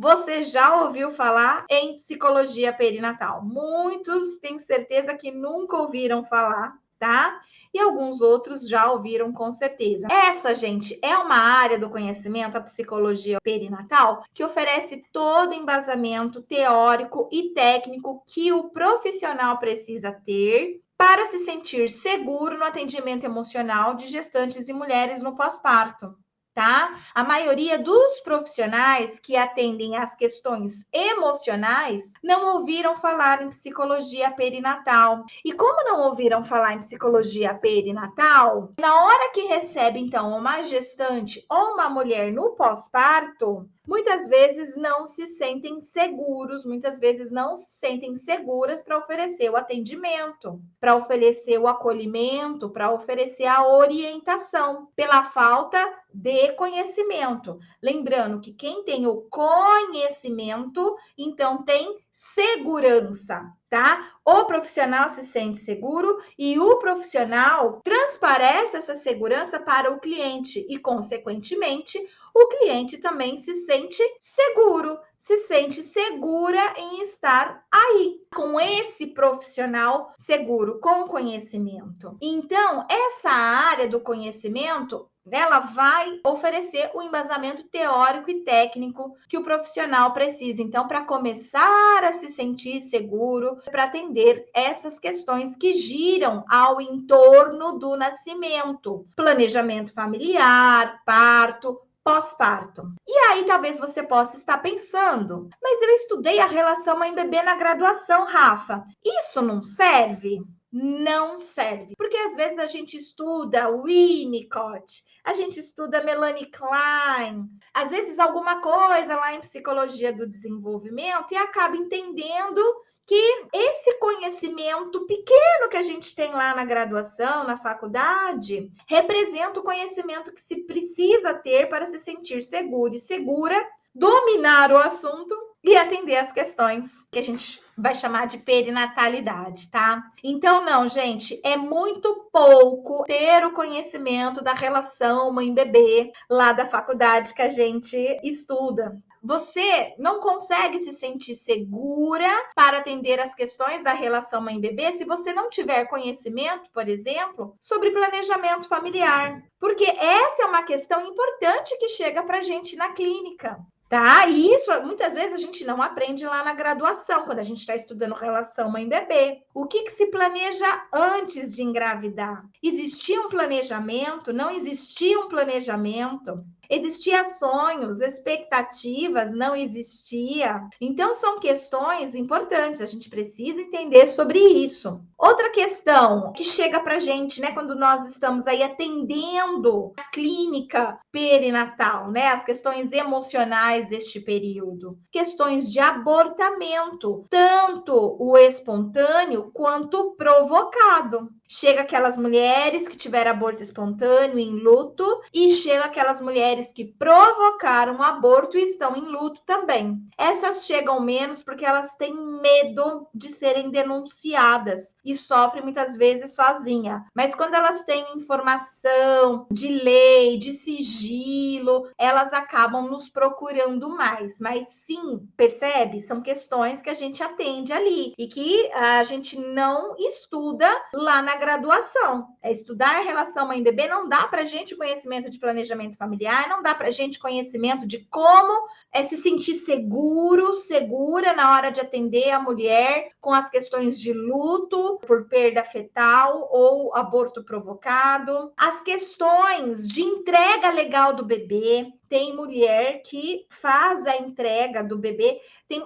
você já ouviu falar em psicologia perinatal? Muitos, tenho certeza que nunca ouviram falar, tá? E alguns outros já ouviram com certeza. Essa, gente, é uma área do conhecimento, a psicologia perinatal, que oferece todo o embasamento teórico e técnico que o profissional precisa ter para se sentir seguro no atendimento emocional de gestantes e mulheres no pós-parto. Tá? A maioria dos profissionais que atendem às questões emocionais não ouviram falar em psicologia perinatal. E como não ouviram falar em psicologia perinatal, na hora que recebe então uma gestante ou uma mulher no pós-parto, muitas vezes não se sentem seguros, muitas vezes não se sentem seguras para oferecer o atendimento, para oferecer o acolhimento, para oferecer a orientação, pela falta de conhecimento. Lembrando que quem tem o conhecimento, então tem segurança, tá? O profissional se sente seguro e o profissional transparece essa segurança para o cliente e, consequentemente, o cliente também se sente seguro, se sente segura em estar aí, com esse profissional seguro, com conhecimento. Então, essa área do conhecimento, ela vai oferecer o embasamento teórico e técnico que o profissional precisa, então, para começar a se sentir seguro, para atender essas questões que giram ao entorno do nascimento, planejamento familiar, parto, pós-parto. E aí talvez você possa estar pensando, mas eu estudei a relação mãe-bebê na graduação, Rafa. Isso não serve? Não serve. Porque às vezes a gente estuda Winnicott, a gente estuda Melanie Klein, às vezes alguma coisa lá em psicologia do desenvolvimento e acaba entendendo que esse conhecimento pequeno que a gente tem lá na graduação, na faculdade, representa o conhecimento que se precisa ter para se sentir seguro e segura, dominar o assunto e atender as questões que a gente vai chamar de perinatalidade, tá? Então, não, gente, é muito pouco ter o conhecimento da relação mãe-bebê lá da faculdade que a gente estuda. Você não consegue se sentir segura para atender as questões da relação mãe-bebê se você não tiver conhecimento, por exemplo, sobre planejamento familiar. Porque essa é uma questão importante que chega para a gente na clínica. Tá? E isso muitas vezes a gente não aprende lá na graduação, quando a gente está estudando relação mãe-bebê. O que se planeja antes de engravidar? Existia um planejamento? Não existia um planejamento? Existia sonhos, expectativas, não existia. Então, são questões importantes, a gente precisa entender sobre isso. Outra questão que chega para a gente, né, quando nós estamos aí atendendo a clínica perinatal, né, as questões emocionais deste período, questões de abortamento, tanto o espontâneo quanto o provocado. Chega aquelas mulheres que tiveram aborto espontâneo em luto e chega aquelas mulheres que provocaram um aborto e estão em luto também. Essas chegam menos porque elas têm medo de serem denunciadas e sofrem muitas vezes sozinha. Mas quando elas têm informação de lei, de sigilo, elas acabam nos procurando mais. Mas sim, percebe? São questões que a gente atende ali e que a gente não estuda lá na graduação. Estudar relação mãe-bebê não dá para a gente conhecimento de planejamento familiar, não dá para a gente conhecimento de como se sentir seguro, segura na hora de atender a mulher com as questões de luto por perda fetal ou aborto provocado, as questões de entrega legal do bebê. Tem mulher que faz a entrega do bebê,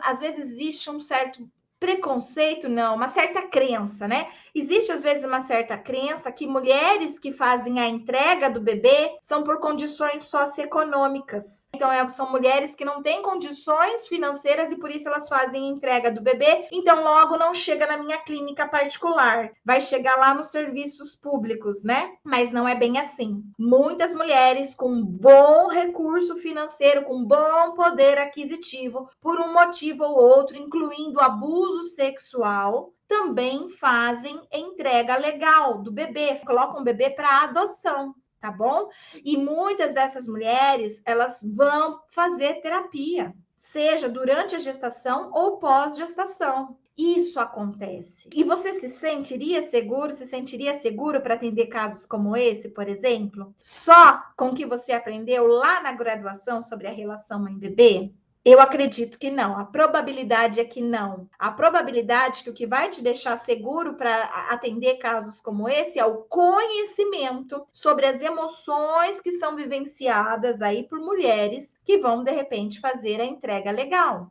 às vezes existe um certo preconceito, não, uma certa crença, né? Existe, às vezes, uma certa crença que mulheres que fazem a entrega do bebê são por condições socioeconômicas. Então, são mulheres que não têm condições financeiras e, por isso, elas fazem a entrega do bebê. Então, logo, não chega na minha clínica particular. Vai chegar lá nos serviços públicos, né? Mas não é bem assim. Muitas mulheres com bom recurso financeiro, com bom poder aquisitivo, por um motivo ou outro, incluindo abuso sexual, também fazem entrega legal do bebê, colocam o bebê para adoção, tá bom? E muitas dessas mulheres, elas vão fazer terapia. seja durante a gestação ou pós-gestação. Isso acontece. E você se sentiria seguro para atender casos como esse, por exemplo? Só com o que você aprendeu lá na graduação sobre a relação mãe-bebê? Eu acredito que não. A probabilidade é que não. A probabilidade que o que vai te deixar seguro para atender casos como esse é o conhecimento sobre as emoções que são vivenciadas aí por mulheres que vão, de repente, fazer a entrega legal.